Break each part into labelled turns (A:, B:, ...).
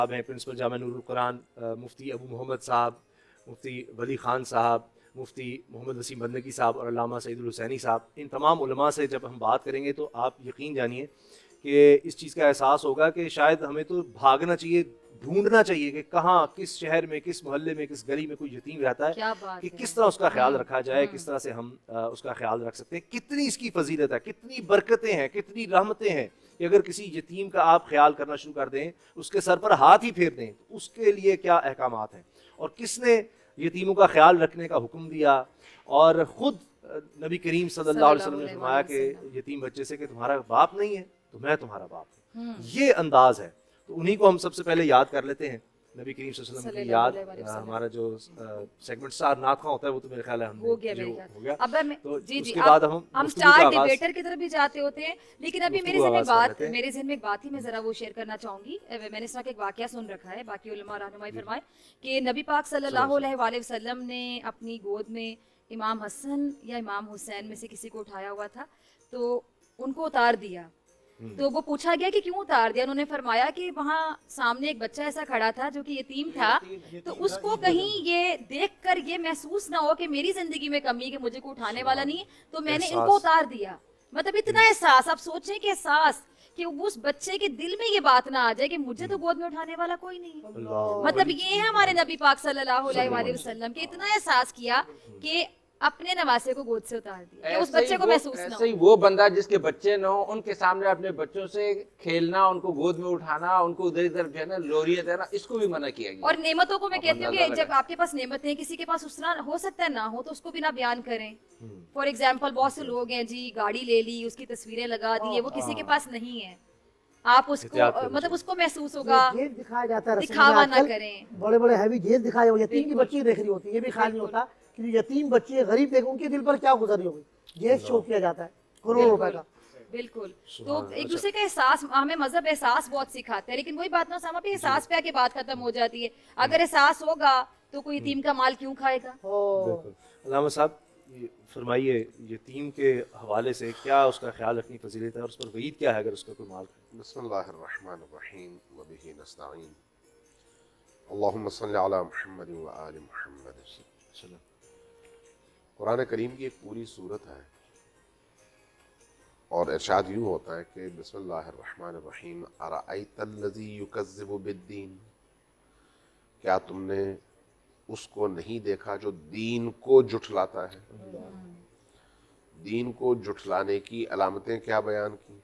A: साहब हैं, प्रिंसिपल जामिया नूरुल कुरान, मुफ्ती अबू मोहम्मद साहब, मुफ्ती वली ख़ान साहब, मुफ्ती मोहम्मद वसीम बंदगी साहब और अल्लामा सईदुल हुसैनी साहब, इन तमाम उलमा से जब हम बात करेंगे तो आप यकीन जानिए कि इस चीज़ का एहसास होगा कि शायद हमें तो भागना चाहिए, ढूंढना चाहिए कि कहाँ, किस शहर में, किस मोहल्ले में, किस गली में कोई यतीम रहता है कि किस तरह उसका ख्याल रखा जाए, किस तरह से हम उसका ख्याल रख सकते हैं। कितनी इसकी फजीलत है, कितनी बरकतें हैं, कितनी रहमतें हैं कि अगर किसी यतीम का आप ख्याल करना शुरू कर दें, उसके सर पर हाथ ही फेर दें, तो उसके लिए क्या अहकामात हैं और किसने यतीमों का ख्याल रखने का हुक्म दिया। और ख़ुद नबी करीम सल्लल्लाहु अलैहि वसल्लम ने फरमाया कि यतीम बच्चे से कि तुम्हारा बाप नहीं है तो मैं तुम्हारा बाप हूँ। ये अंदाज है, तो उन्हीं को हम सबसे पहले याद कर लेते हैं। नबी करीम सल्लल्लाहु अलैहि वसल्लम की याद, हमारा जो सेगमेंट स्टार नात खां होता है वो तो मेरे ख्याल है हो गया।
B: अब
A: तो
B: जी जी,
A: उसके बाद
B: हम स्टार डिबेटर की तरफ भी जाते होते हैं, लेकिन अभी मेरे ज़हन में एक बात ही मैं ज़रा वो शेयर करना चाहूँगी। मैंने इस तरह का एक वाक़या सुन रखा है, बाकी उलमा रहनुमाई फरमाए कि नबी पाक सल्लल्लाहु अलैहि वसल्लम ने अपनी गोद में इमाम हसन या इमाम हुसैन में से किसी को उठाया हुआ था, तो उनको उतार दिया। तो वो पूछा गया कि क्यों उतार दिया, उन्होंने फरमाया कि वहाँ सामने एक बच्चा ऐसा खड़ा था जो कि यतीम था, तो उसको कहीं ये देखकर ये महसूस ना हो कि मेरी जिंदगी में कमी है कि मुझे को उठाने वाला नहीं, तो मैंने इनको उतार दिया। मतलब इतना एहसास, आप सोचें कि एहसास कि उस बच्चे के दिल में ये बात ना आ जाए कि मुझे तो गोद में उठाने वाला कोई नहीं है। मतलब ये है हमारे नबी पाक सल्लल्लाहु अलैहि वसल्लम के इतना एहसास किया कि अपने नवासे को गोद से उतार दिया, उस बच्चे को महसूस ना हो।
C: ऐसे ही वो बंदा जिसके बच्चे न हो, उनके सामने अपने बच्चों से खेलना, उनको गोद में उठाना, उनको उधर इधर जो है ना लोरियां देना, इसको भी मना किया गया।
B: और नेमतों को मैं कहती हूँ कि जब आपके पास नेमतें हैं, किसी के पास उस तरह हो सकता है ना हो, तो उसको भी ना बयान करें। फॉर एग्जाम्पल बहुत से लोग हैं जी, गाड़ी ले ली, उसकी तस्वीरें लगा दी है, वो किसी के पास नहीं है, आप उसको मतलब उसको महसूस होगा,
D: दिखाया जाता है,
B: दिखावा ना करें।
D: बड़े बड़े हैवी जेल दिखाए हुए, यतीम की बच्ची देख रही होती है, ये भी ख्याल नहीं होता कि यतीम बच्चे गरीब देख उनके दिल पर क्या गुजरी होगी। जेल शो किया जाता है करोड़ों रुपए का।
B: बिल्कुल, तो एक दूसरे का एहसास, हमें मजहब एहसास बहुत सिखाते हैं, लेकिन वही बात ना सामा पे एहसास पे आके बात खत्म हो जाती है। अगर एहसास होगा तो कोई यतीम का माल क्यों खाएगा।
A: अल्लामा साहब फरमाइए, यतीम के हवाले से क्या उसका ख्याल रखनी फजीलत है और उस पर वईद क्या है अगर उसका कोई माल खाए।
E: बिस्मिल्लाहिर्रहमानिर्रहीम व बिही नस्तईन। अल्लाहुम्मा सल्लि अला मुहम्मद व आलि मुहम्मद। कुरान करीम की एक पूरी सूरत है और इरशाद यूँ होता है कि बिस्मिल्लाहिर्रहमानिर्रहीम अरअयतल्लज़ी युकज़्ज़िबु बिद्दीन, क्या तुमने उसको नहीं देखा जो दीन को जुठलाता है। दीन को जुठलाने की अलामतें क्या बयान की।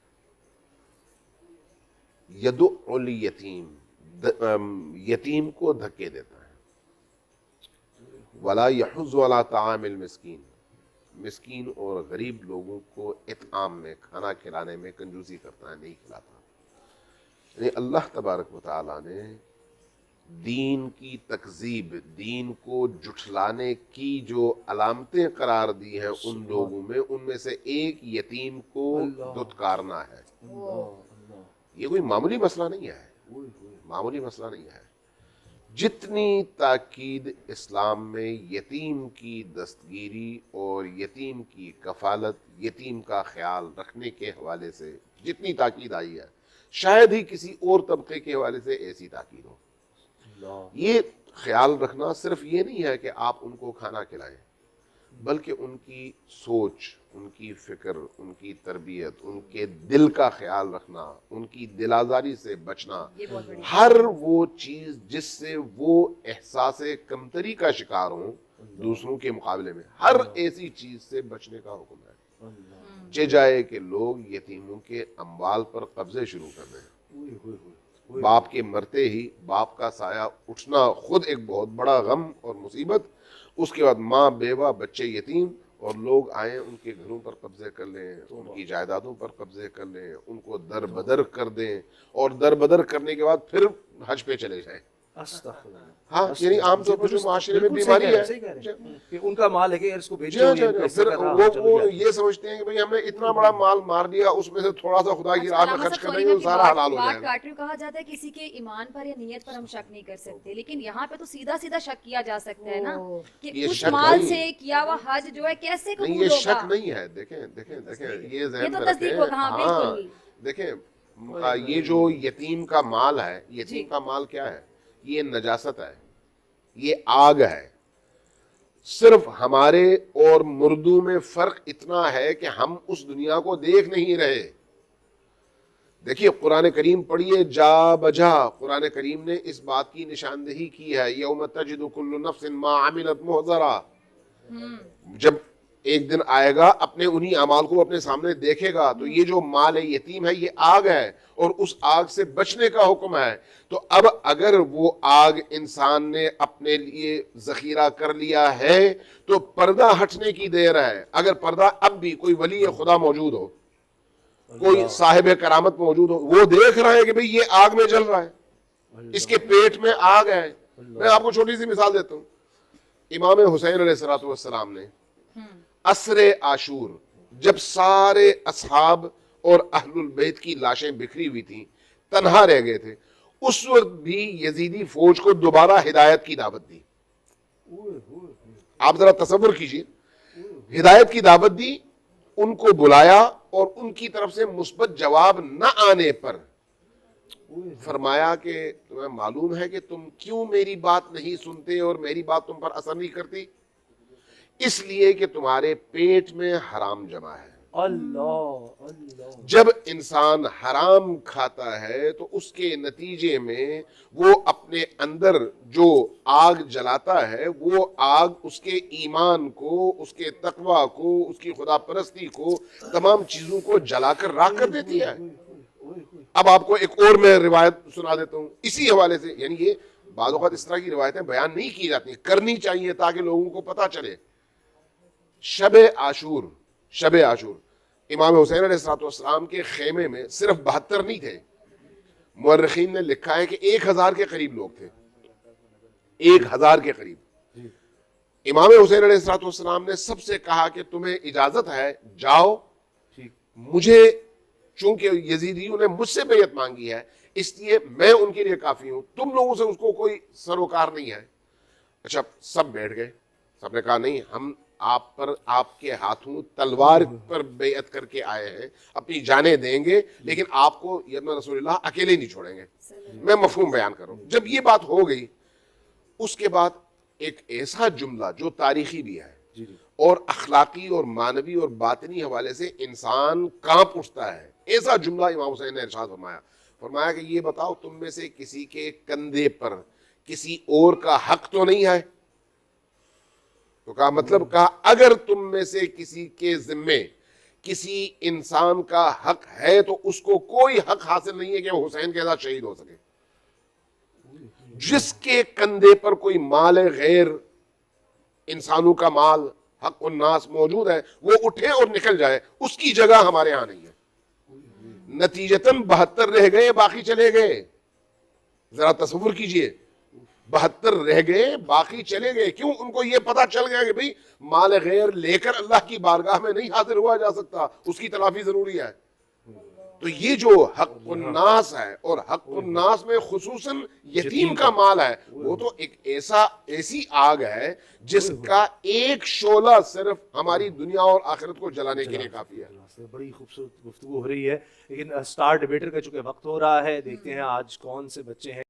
E: यदुल यतीम, यतीम को धक्के देता है। वला यहुज़्ज़ु अला तामिल मिस्कीन, मिस्कीन और गरीब लोगों को इत्आम में, खाना खिलाने में कंजूसी करता है, नहीं खिलाता। यानी अल्लाह तबारक व तआला ने दीन की तकजीब, दीन को जुठलाने की जो अलामतें करार दी हैं उन लोगों में, उनमें से एक यतीम को दुत्कारना है। ये कोई मामूली मसला नहीं है, मामूली मसला नहीं है। जितनी ताकीद इस्लाम में यतीम की दस्तगीरी और यतीम की कफालत, यतीम का ख्याल रखने के हवाले से जितनी ताकीद आई है, शायद ही किसी और तबके के हवाले से ऐसी ताकीद हो। ये ख्याल रखना सिर्फ ये नहीं है कि आप उनको खाना खिलाएं, बल्कि उनकी सोच, उनकी फिक्र, उनकी तरबियत, उनके दिल का ख्याल रखना, उनकी दिलाजारी से बचना, हर वो चीज जिससे वो एहसासे कमतरी का शिकार हो दूसरों के मुकाबले में, हर ऐसी चीज से बचने का हुक्म है। चे जाए कि लोग यतीमों के अम्वाल पर कब्जे शुरू कर दें। बाप के मरते ही बाप का साया उठना खुद एक बहुत बड़ा गम और मुसीबत, उसके बाद माँ, बेवा, बच्चे यतीम, और लोग आए उनके घरों पर कब्जे कर लें, उनकी जायदादों पर कब्जे कर लें, उनको दर बदर कर दें, और दर बदर करने के बाद फिर हज पे चले जाएं। हाँ, यानी आमतौर पर जो माशरे में बीमारी है
A: कि उनका माल है कि यार इसको भेजो,
E: फिर वो ये समझते हैं कि भाई हमने इतना बड़ा माल मार दिया, उसमें से थोड़ा सा खुदा की राह में खर्च कर देंगे, सारा हलाल हो जाएगा।
B: कहा जाता है किसी के ईमान पर या नियत पर हम शक नहीं कर सकते, लेकिन यहाँ पे तो सीधा सीधा शक किया जा सकता है ना कि उस माल से किया हुआ हज जो है कैसे कबूल होगा।
E: ये शक नहीं है। देखें, ये तो तस्दीक होगा। हाँ, देखें, یہ جو یتیم کا مال ہے، یتیم کا مال کیا ہے؟ یہ نجاست ہے، یہ آگ ہے. صرف ہمارے اور مردوں میں فرق اتنا ہے کہ ہم اس دنیا کو دیکھ نہیں رہے. دیکھیے قرآن کریم پڑھیے جا بجا، قرآن کریم نے اس بات کی نشاندہی کی ہے یوم تجد کل نفس ما عملت محضرا. جب ایک دن آئے گا اپنے انہی اعمال کو اپنے سامنے دیکھے گا. تو یہ جو مال یتیم ہے یہ آگ ہے اور اس آگ سے بچنے کا حکم ہے. تو اب اگر وہ آگ انسان نے اپنے لیے ذخیرہ کر لیا ہے تو پردہ ہٹنے کی دیر ہے. اگر پردہ اب بھی کوئی ولی خدا موجود ہو، کوئی صاحب کرامت موجود ہو، وہ دیکھ رہا ہے کہ بھئی یہ آگ میں جل رہا ہے، اس کے پیٹ میں آگ ہے. میں آپ کو چھوٹی سی مثال دیتا ہوں. امام حسین علیہ السلام نے عصر عاشور جب سارے اصحاب اور اہل البیت کی لاشیں بکھری ہوئی تھیں، تنہا رہ گئے تھے، اس وقت بھی یزیدی فوج کو دوبارہ ہدایت کی دعوت دی. آپ ذرا تصور کیجئے، ہدایت کی دعوت دی، ان کو بلایا اور ان کی طرف سے مثبت جواب نہ آنے پر فرمایا کہ تمہیں معلوم ہے کہ تم کیوں میری بات نہیں سنتے اور میری بات تم پر اثر نہیں کرتی؟ اس لیے کہ تمہارے پیٹ میں حرام جمع ہے. جب انسان حرام کھاتا ہے تو اس کے نتیجے میں وہ اپنے اندر جو آگ جلاتا ہے وہ آگ اس کے ایمان کو، اس کے تقوی کو، اس کی خدا پرستی کو، تمام چیزوں کو جلا کر راکھ کر دیتی ہے. اب آپ کو ایک اور میں روایت سنا دیتا ہوں اسی حوالے سے. یعنی یہ بعض اوقات اس طرح کی روایتیں بیان نہیں کی جاتی، کرنی چاہیے تاکہ لوگوں کو پتہ چلے. شب عاشور امام حسین علیہ السلام کے خیمے میں صرف 72 نہیں تھے. مورخین نے لکھا ہے کہ 1000 کے قریب لوگ تھے، 1000 کے قریب. امام حسین علیہ السلام نے سب سے کہا کہ تمہیں اجازت ہے جاؤ، مجھے چونکہ یزیدیوں نے مجھ سے بیعت مانگی ہے اس لیے میں ان کے لیے کافی ہوں، تم لوگوں سے اس کو کوئی سروکار نہیں ہے. اچھا سب بیٹھ گئے، سب نے کہا نہیں، ہم آپ پر آپ کے ہاتھوں تلوار پر بیعت کر کے آئے ہیں، اپنی جانیں دیں گے لیکن آپ کو یا رسول اللہ اکیلے نہیں چھوڑیں گے. میں مفہوم بیان کروں. جب یہ بات ہو گئی اس کے بعد ایک ایسا جملہ جو تاریخی بھی ہے اور اخلاقی اور معنوی اور باطنی حوالے سے انسان کانپ اٹھتا ہے، ایسا جملہ امام حسین نے ارشاد فرمایا کہ یہ بتاؤ تم میں سے کسی کے کندھے پر کسی اور کا حق تو نہیں ہے؟ تو کہا مطلب کہا اگر تم میں سے کسی کے ذمے کسی انسان کا حق ہے تو اس کو کوئی حق حاصل نہیں ہے کہ وہ حسین کے ساتھ شہید ہو سکے. جس کے کندھے پر کوئی مال غیر، انسانوں کا مال، حق الناس موجود ہے، وہ اٹھے اور نکل جائے، اس کی جگہ ہمارے ہاں نہیں ہے. نتیجتاً 72 رہ گئے، باقی چلے گئے. ذرا تصور کیجئے، 72 رہ گئے، باقی چلے گئے. کیوں؟ ان کو یہ پتا چل گیا کہ بھئی مال غیر لے کر اللہ کی بارگاہ میں نہیں حاضر ہوا جا سکتا، اس کی تلافی ضروری ہے. تو یہ جو حق الناس ہے اور حق الناس میں خصوصاً یتیم کا مال ہے، وہ تو ایک ایسی آگ ہے جس کا ایک شعلہ صرف ہماری دنیا اور آخرت کو جلانے کے لیے کافی ہے.
A: بڑی خوبصورت گفتگو ہو رہی ہے، لیکن اسٹار ڈیبیٹر کا چونکہ وقت ہو رہا ہے، دیکھتے ہیں آج کون سے بچے ہیں